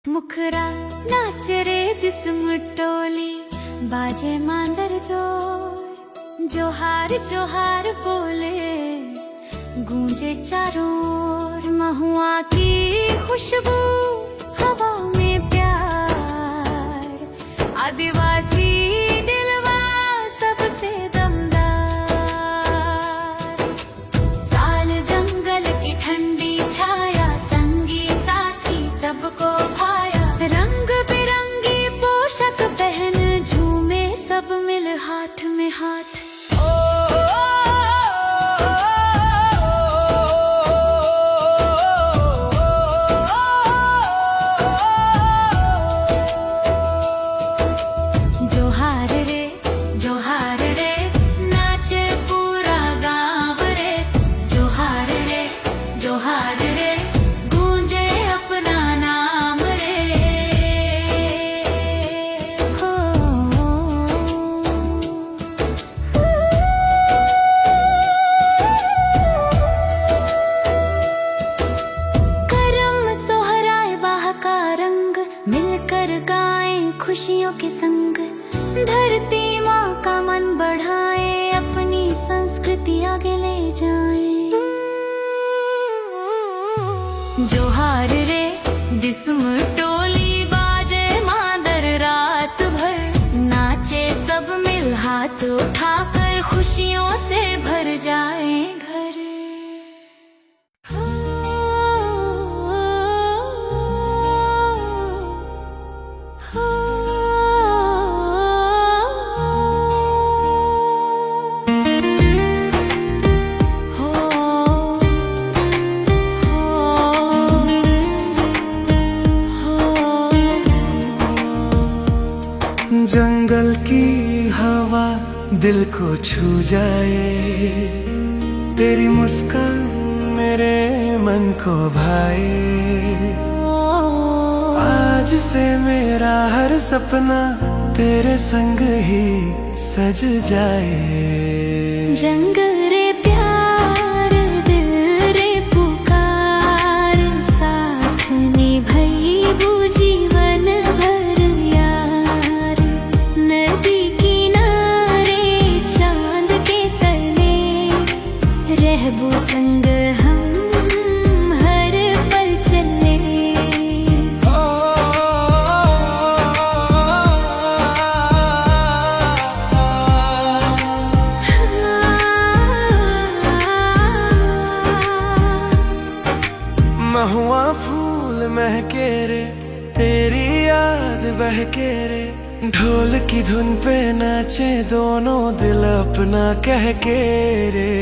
मुखरा नाच रे दिसुम टोली, बाजे मांदर जोर, जोहार जोहार बोले गूंजे चारों ओर। महुआ की खुशबू हवा में प्यार, आदिवासी दिलवा सबसे दमदार। साल जंगल की ठंडी छाया, संगी साथी सबको भाया। रंग बिरंगी पोशाक पहन झूमे सब मिल हाथ में हाथ। जोहार रे नाचे पूरा गाँव रे। जोहार रे गूंजे अपना नाम रे। हो करम सोहराए बाह का रंग, मिलकर गाएं खुशियों के संग। धरती माँ का मन बढ़ाए, अपनी संस्कृति आगे ले जाए। जोहार रे दिसुम टोली, बाजे मादर रात भर। नाचे सब मिल हाथ उठाकर, खुशियों से भर जाए घर। जंगल की हवा दिल को छू जाए, तेरी मुस्कान मेरे मन को भाए। आज से मेरा हर सपना तेरे संग ही सज जाए। जंगल रे प्यार, दिल रे पुकार, साथ निभाइबू जीवन भर यार। नदी किनारे चांद के तले, रहबू संग हम हर पल चले। महुआ फूल महके रे, तेरी याद बहके रे। ढोल की धुन पे नाचे दोनों दिल अपना कह के रे।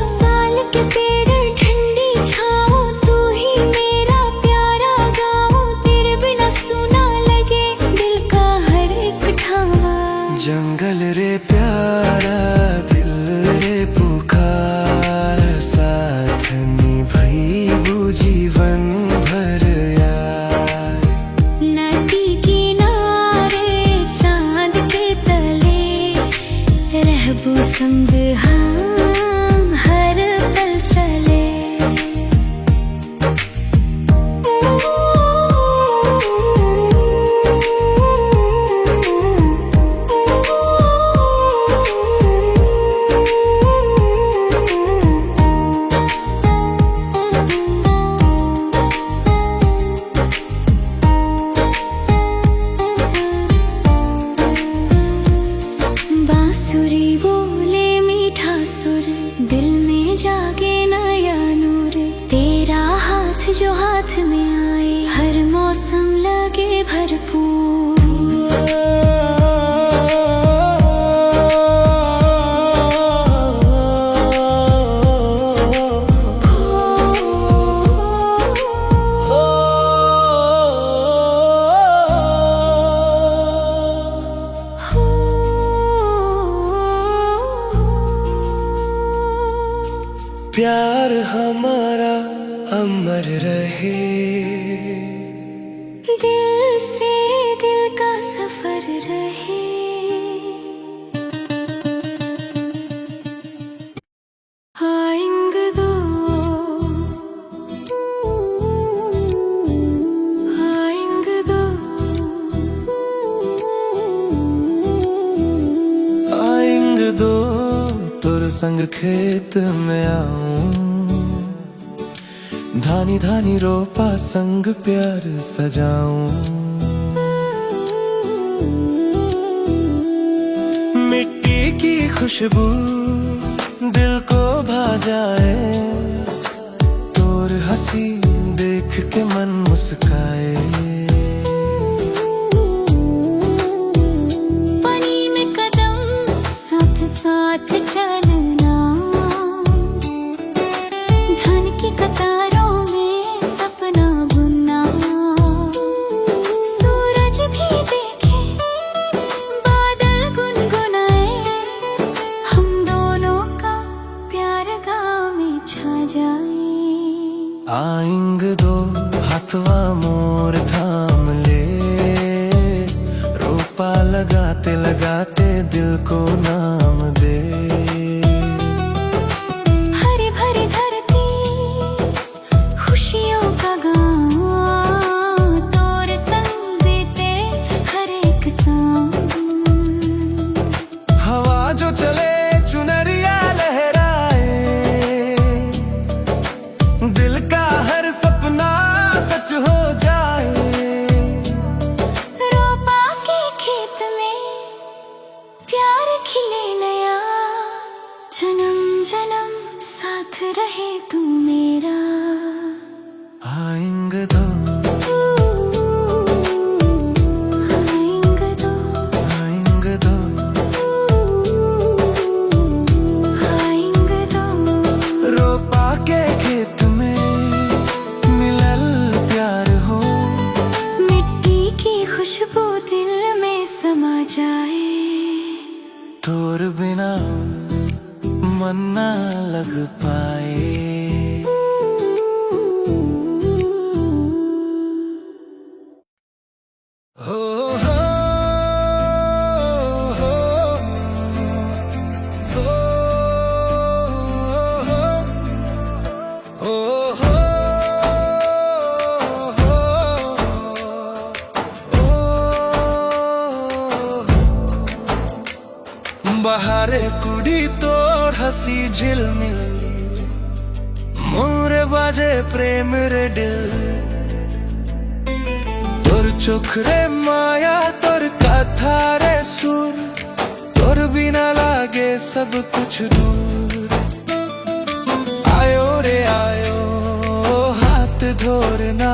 साल के पेड़ ठंडी छाओ, तू ही मेरा प्यारा गाँव। तेरे बिना सुना लगे दिल का हर एक ठावा। जंगल रे प्यारा, दिल रे पुकार, साथ निभाइबू जीवन भर यार। नदी किनारे चांद के तले, रहबू संग हम हर पल चले। बांसुरी बोले मीठा सुर, दिल में जागे नया नूर। तेरा हाथ जो हाथ में आए, हर मौसम लगे भरपूर। प्यार हमारा अमर रहे, दिल से दिल का सफर रहे। आएंगे दो संग खेत में आऊं, धानी धानी रोपा संग प्यार सजाऊं। मिट्टी की खुशबू दिल को भा जाए, तोर हंसी देख के मन मुस्काए। पानी में कदम साथ साथ चलना, धन की कतारों में सपना बुनना। सूरज भी देखे बादल गुनगुनाए, हम दोनों का प्यार गाँव में छा जाए। आएंगे दो हाथवा मोर थाम ले, रोपा लगाते लगाते दिल को नाम दे। हरी भरी धरती खुशियों का गाँव, तोर संग बीते हर एक शाम। हवा जो चले चुनरिया लहराए, दिल का हर सपना सच हो जाए। रोपा के खेत में प्यार खिले नया, जन्म जन्म साथ रहे तू मेरा। आएंगे दो आएंगे दो आएंगे दो आएंगे दो, रोपा के खेत में मिलल प्यार हो। मिट्टी की खुशबू दिल में समा जाए। तोर बिना मन ना लग पाए। हो हो हो हो हो हो बहारे कुड़ी तोर हसी झिलमिल, मोरे बाजे प्रेम रे दिल। तोर चोखरे माया तोर कथा रे सुर, तोर बिना लागे सब कुछ दूर। आयो रे आयो हाथ धोरना,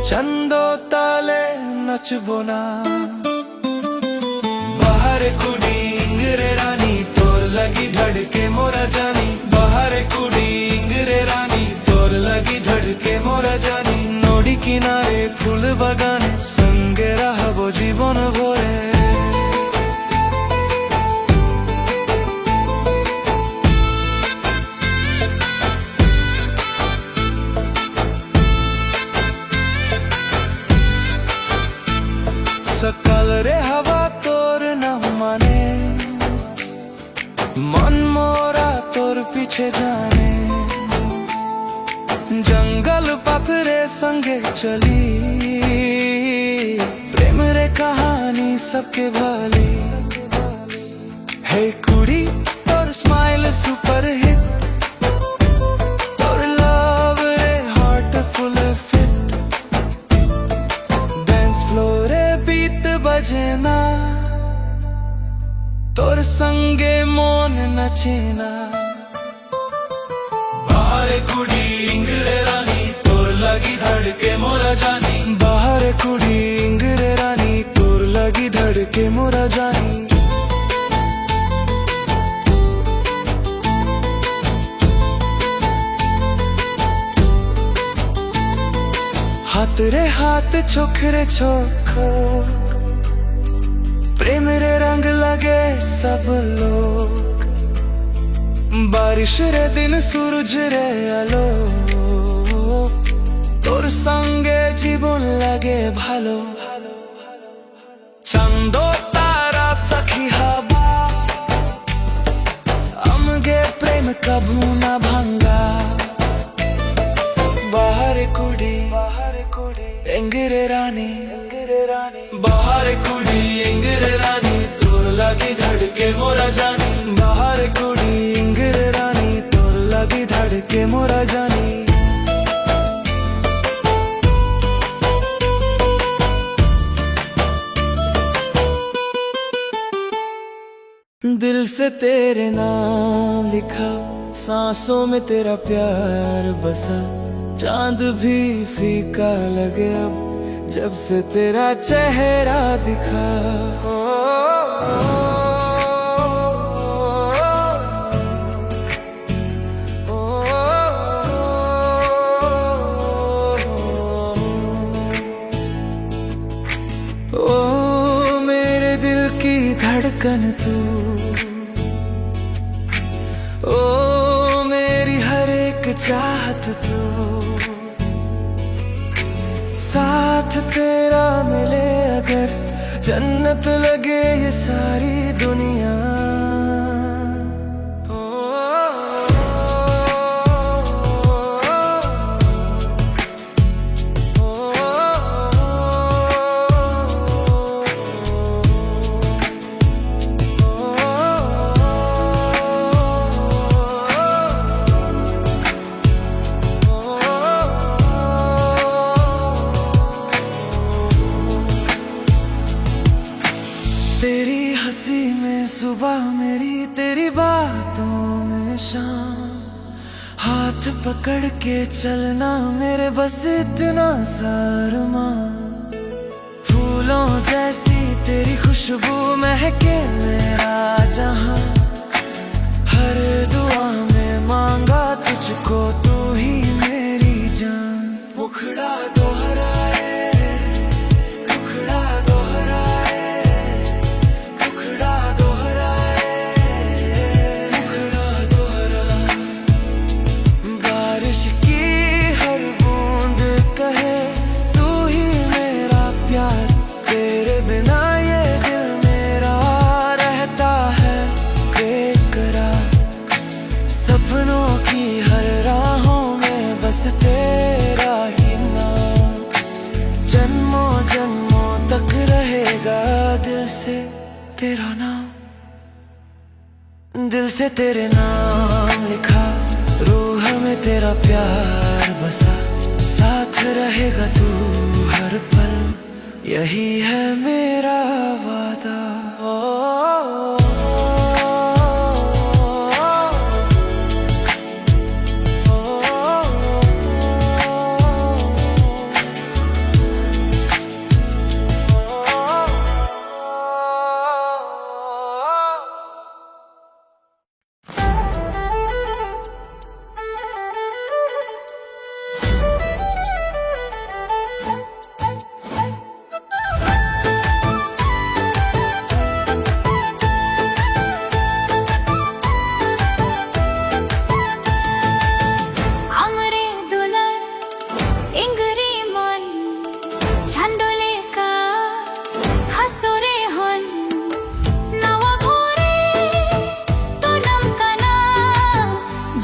चंदो ताले नचबो ना। बाहर कुड़ी इंगरे रानी तोर लगी धड़के मोरा जानी। बाहर कुड़ी इंगरे रानी तोर लगी धड़के मोरा जानी। नोडी किनारे फूल बगाने संगे रहबो जीवन भोरे। सकल रे हवा तोर न माने, मन मोरा तोर पीछे जाने। जंगल पथरे संगे चली, प्रेम रे कहानी सबके भली। हे कुड़ी तोर स्माइल सुपर हिट, तोर लव रे heart full fit. Dance floor बीत बजना, तोर संगे मोन नचेना। बाहर कुड़ी इंगरे रानी तोर लगी धड़के मोरा जानी। बाहर कुड़ी इंगरे रानी तोर लगी धड़के मोरा जानी। हाथ रे हाथ छोखरे छोखो, प्रेम रे रंग लगे सब लोग। बारिश रे दिन सूरज रे आलो, तोर संगे जीवन लगे भालो। चंदो तारा सखी हवा, अमगे प्रेम कभू ना भंगा। बाहर कुड़ी इंगरे रानी, बाहर कुड़ी इंगरे रानी तोर लगी धड़के मोरा जानी। बाहर कुड़ी लगी धड़के मोरा जानी। दिल से तेरे नाम लिखा, सांसों में तेरा प्यार बसा। चांद भी फीका लगे अब जब से तेरा चेहरा दिखा। ओ मेरे दिल की धड़कन तू, ओ मेरी हर एक चाहत तू। साथ तेरा मिले अगर जन्नत लगे ये सारी दुनिया। तेरी हंसी में सुबह मेरी, तेरी बातों में शाम। हाथ पकड़ के चलना मेरे बस इतना सा अरमान। फूलों जैसी तेरी खुशबू महके मेरा जहां। हर दुआ में मांगा तुझको, तू ही मेरी जान। मुखड़ा दोहराए, मुखड़ा दोहराए, मुखड़ा दोहराए, मुखड़ा दोहराए। बारिश की हर बूंद कहे तू ही मेरा प्यार। तेरे बिना ये दिल मेरा रहता है बेकरार। सपनों की हर राहों में बस तेरा ही नाम। जन्मों जन्मों तक रहेगा दिल से तेरा नाम। दिल से तेरे नाम लिखा, रूह में तेरा प्यार बसा। साथ रहेगा तू हर पल, यही है मेरा वादा।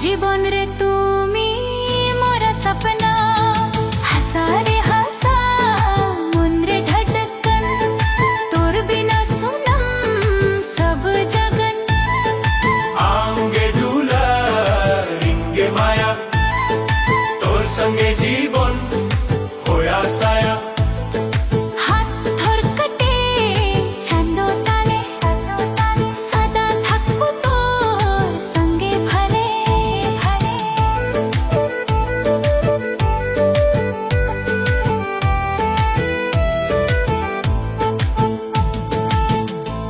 জীবন রে তুমি মোরা सपना। हंसा रे हंसा मन रे धड़कन, तोर बिना सुनम सब जगन। आंगे दूला रिंगे माया, तोर संगे जीवन होया साया। हाथ थोर कटे छंदो ताले, सदा থাকবো তোর সঙ্গে ভালে।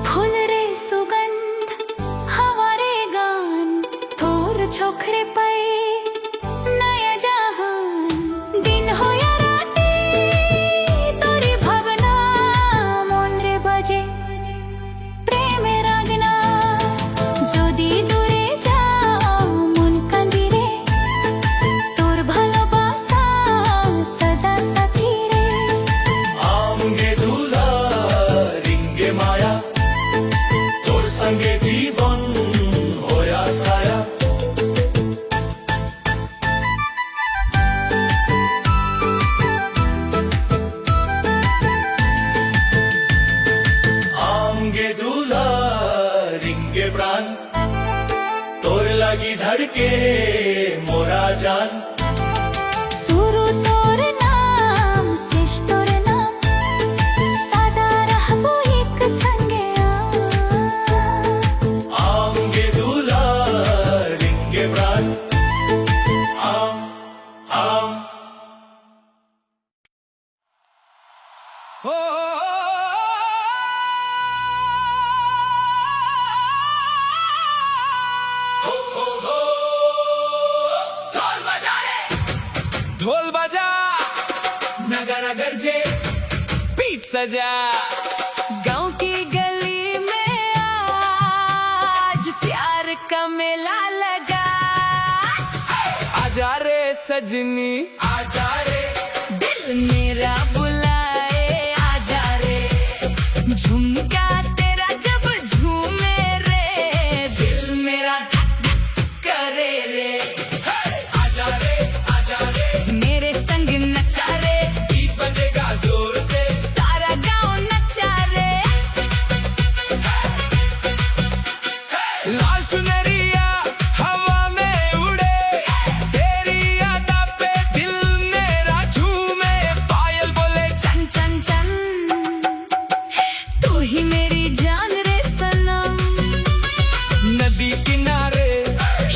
फूल रे सुगंध, हवा रे गान, तोर चोखरे पे नया जहान। दिन हो या राती तोरी भावना, मन रे बजे प्रेमेर आगना। যদি দূরে যাও মন কাঁদি রে, তোর ভালোবাসা সদা সাথী রে। आंगे दूला रिंगे माया, तोर संगे जीवन होया साया। आंगे दूला रिंगे प्राण, तोर लगी धड़के जान सुरु तोर नाम शेष तोर नाम सदा रहबो एक संगे आमगे दुलारिंगे प्राण आम आम हो ढोल बजा नगारा गरजे पीठ सजा गांव की गली में आज प्यार का मेला लगा आजा रे सजनी आजा रे दिल मेरा बुलाए आजा रे झुमका तेरा जब झूमे रे दिल मेरा धक धक करे रे आजा रे मेरे संग नचा रे बीट बजेगा जोर से सारा गांव नचा रे लाल चुनरिया हवा में उड़े तेरी यादा पे दिल मेरा झूमे पायल बोले चन चन चन तू ही मेरी जान रे सनम नदी किनारे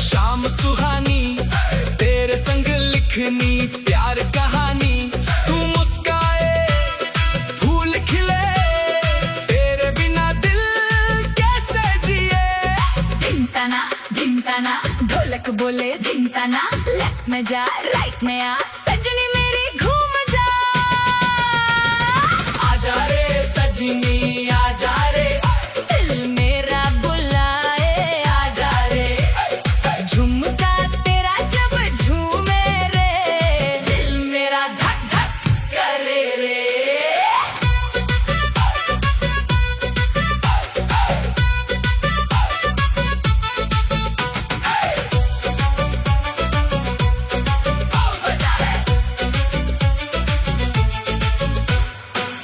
शाम सुहानी तेरे संग लिखनी प्यार कहानी तू मुस्काए फूल खिले तेरे बिना दिल कैसे जिए धिन तना ढोलक बोले धिन तना लेफ्ट में जा राइट में आ सजनी मेरी घूम जा आजा रे सजनी आजा रे दिल मेरा बुलाए आजा रे झुमका तेरा जब झूमे रे दिल मेरा धक धक करे रे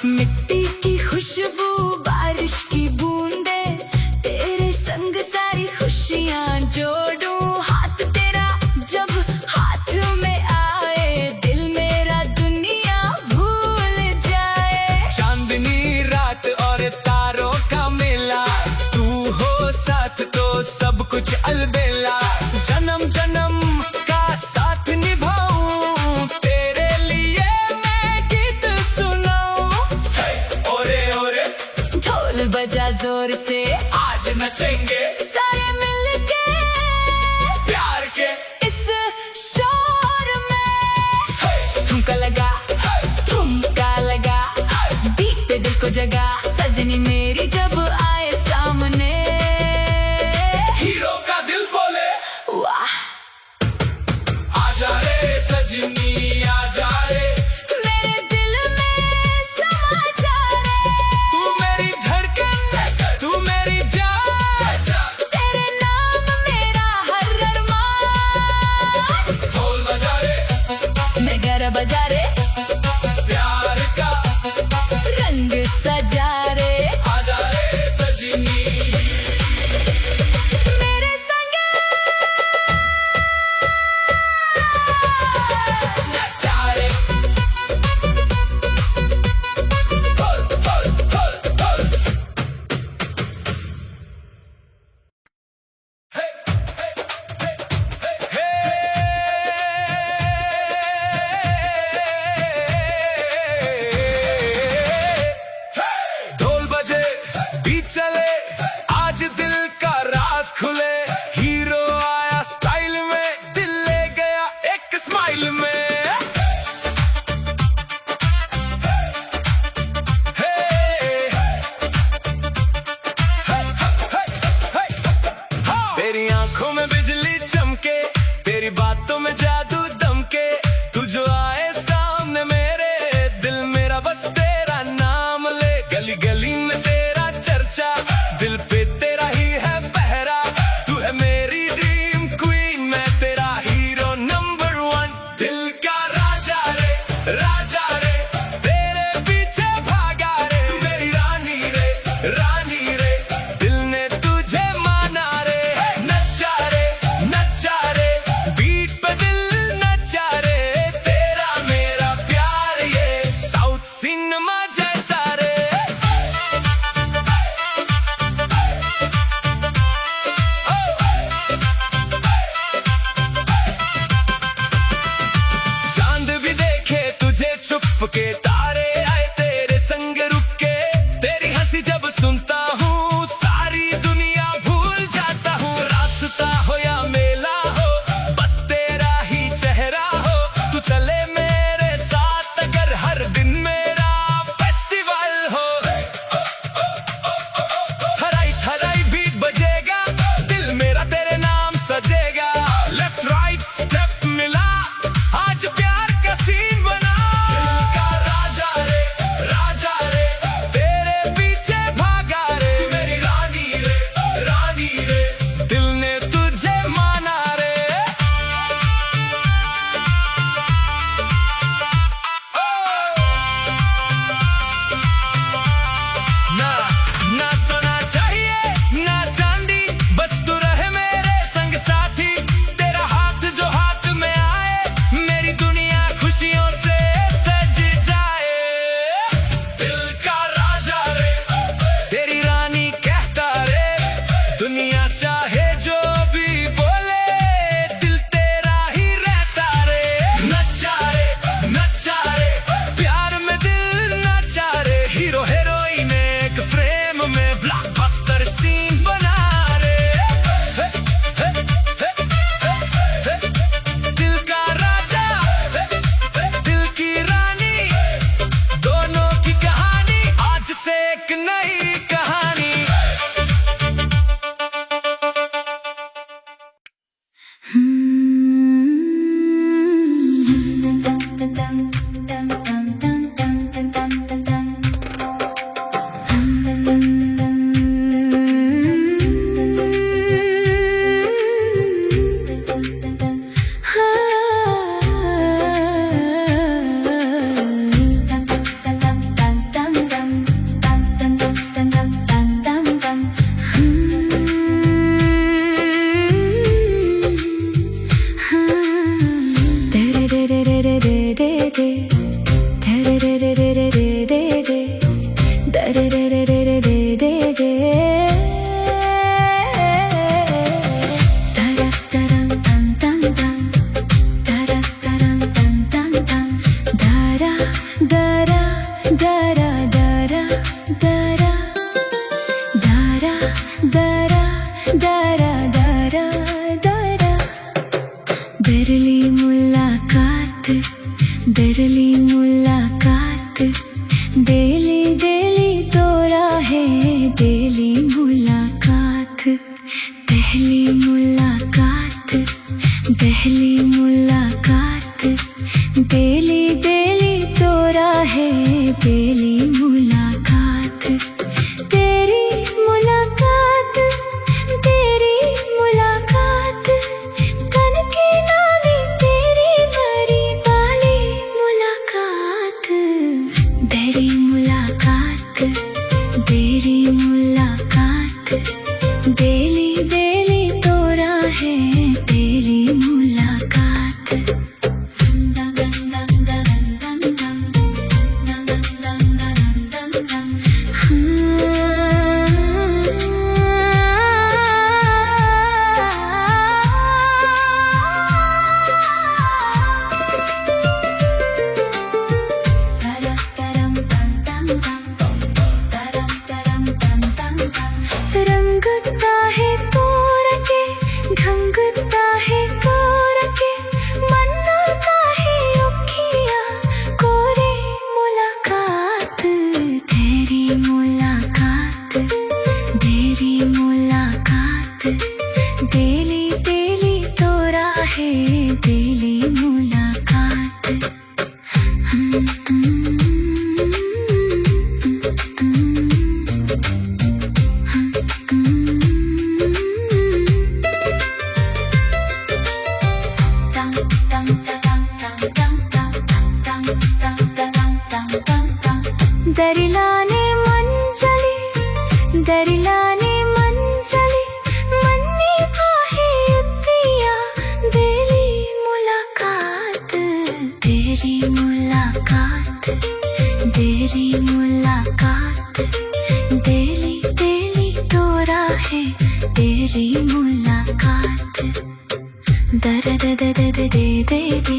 मिट्टी की खुशबू बारिश की बूंदे तेरे संग सारी खुशियां जोड़ू हाथ तेरा जब हाथ में आए दिल मेरा दुनिया भूल जाए चांदनी रात और तारों का मेला तू हो साथ तो सब कुछ अलबेला जन्म जन्म का साथ निभाऊं तेरे लिए मैं गीत सुनाऊं ओरे ओरे ढोल बजा जोर से आज नचेंगे सारे मिलके प्यार के इस शोर में ठुमका लगा बीट पे दिल को जगा सजनी मेरी जब आए सामने हीरो का दिल बोले वाह आजा रे सजनी आजा रे मेरे दिल में समा जा रे तू मेरी धड़कन तू मेरी जान तेरे नाम मेरा हर अरमान ढोल बजा रे नगारा बजा रे प्यार का रंग सजा रे आजा रे सजनी मेरे संग नचा रे ढोल ढोल ढोल ढोल हे के तारे आए तेरे संग रुक के, तेरी हंसी जब सुनता हूँ सारी दुनिया भूल जाता हूँ। रास्ता हो या मेला हो बस तेरा ही चेहरा हो, तू चले मेरे साथ अगर हर दिन मेरा फेस्टिवल हो। थराई थराई बीट बजेगा, दिल मेरा तेरे नाम सजेगा। लेफ्ट राइट स्टेप मिला, आज प्यार का सीन बना। दिल का राजा रे तेरे पीछे भागा रे। तू मेरी रानी रे दिल ने तुझे माना रे। ना सोना चाहिए ना चांदी, बस तू रहे मेरे संग साथी। तेरा हाथ जो हाथ में आए, मेरी दुनिया खुशियों से सज जाए। दिल का राजा रे तेरी रानी कहता रे, दुनिया चाहे जो भी बोले दिल तेरा ही रहता रे। नचा रे प्यार में दिल नचा रे। हीरो हीरोइन एक फ्रेम में ब्लॉकबस्टर सीन बना रे। दिल का राजा दिल की रानी, दोनों की कहानी आज से एक नई कहानी। दरली मुलाकात डेली तोरा है डेली मुलाकात। पहली मुलाकात डेली तोरा है डेली मुलाकात। तेरी मुलाकात कन की नानी तेरी भरी वाली मुलाकात। तेरी मुलाकात डेली तोरा है डेली मुलाकात। रंगता है तोड़ के ढंगता है कोर के, मन्नता है उखिया कोरे मुलाकात। तेरी मुलाकात डेली तोरा है डेली मुलाकात। दरिलाने मंजली मन्नी आहे उतिया डेली मुलाकात। तेरी मुलाकात डेली तोरा है डेली मुलाकात। दर दे दे दे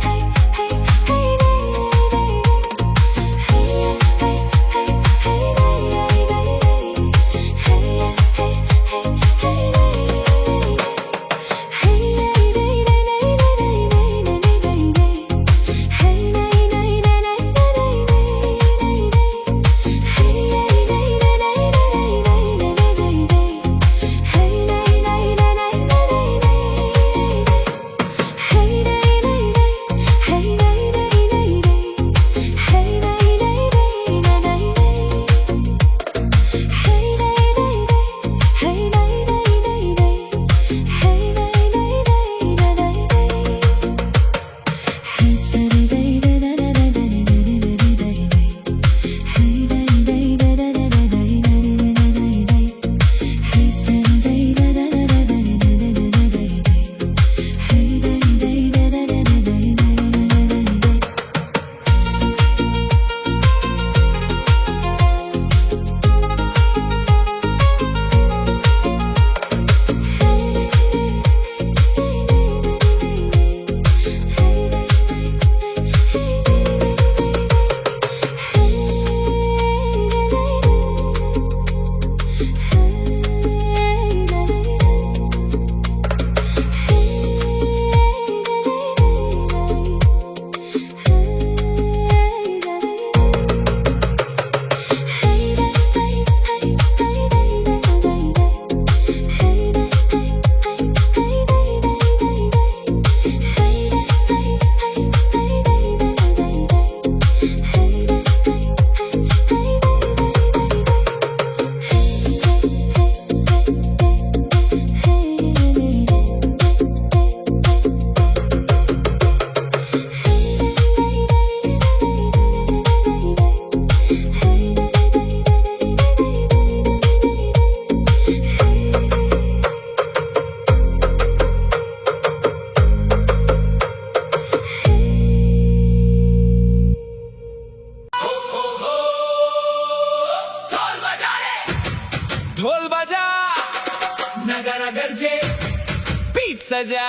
सजा।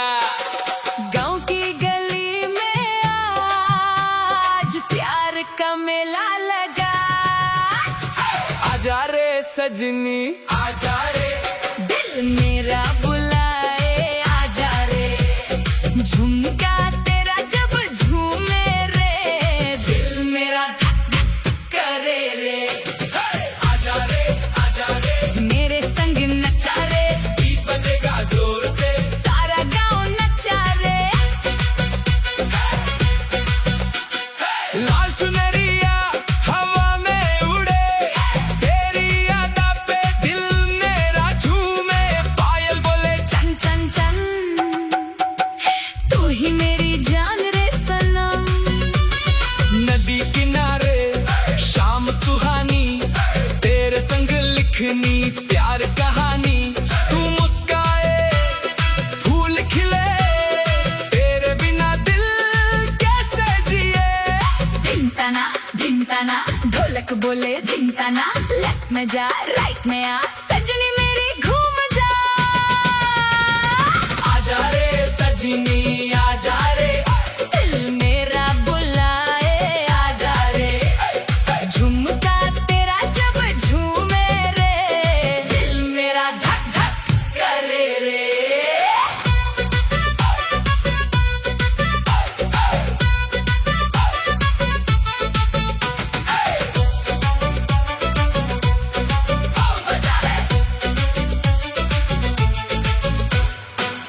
गांव की गली में आज प्यार का मेला लगा। आजा रे सजनी आजा रे, दिल मेरा बुलाए आजा रे, झुमका तेरा जब झूमे रे, दिल मेरा धक धक करे रे। आजा रे मेरे संग नचा रे, बीट बजेगा जोर से, सारा गांव नचा रे। लाल चुनरिया हवा में उड़े, तेरी यादा पे दिल मेरा झूमे, पायल बोले चन चन चन, तू ही मेरी जान रे सनम। नदी किनारे शाम सुहानी, तेरे संग लिखनी प्यार कहानी। तू मुस्काए फूल खिले, तेरे बिना दिल कैसे जिए। धिन तना ढोलक बोले धिन तना, लेफ्ट में जा राइट में आ, सजनी मेरी घूम जा। आजा रे सजनी आजा रे, दिल मेरा बुलाए आजा रे, झुमका तेरा जब झूमे रे, दिल मेरा धक धक करे रे।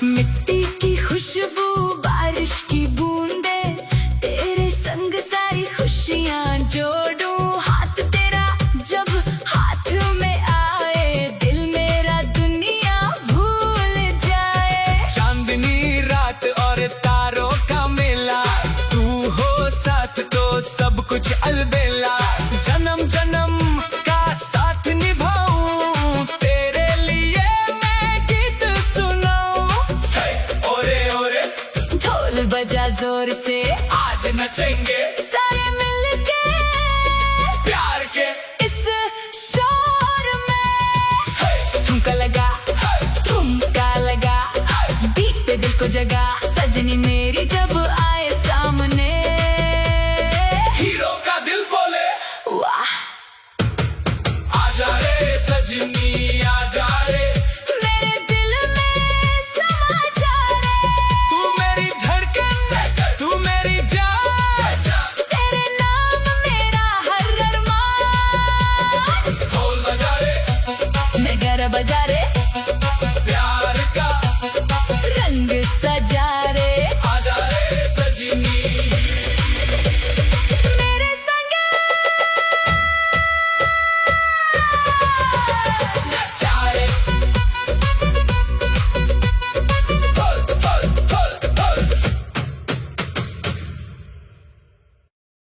मिट्टी की खुशबू बारिश की बूंदे, तेरे संग सारी खुशियां जोड़ूं। हाथ तेरा जब हाथ में आए, दिल मेरा दुनिया भूल जाए। चांदनी रात और तारों का मेला, तू हो साथ तो सब कुछ अलबेला। जन्म जन्म का साथ निभाऊं, तेरे लिए मैं गीत सुनाऊं। ओरे ओरे ढोल बजा जोर से, आज नचेंगे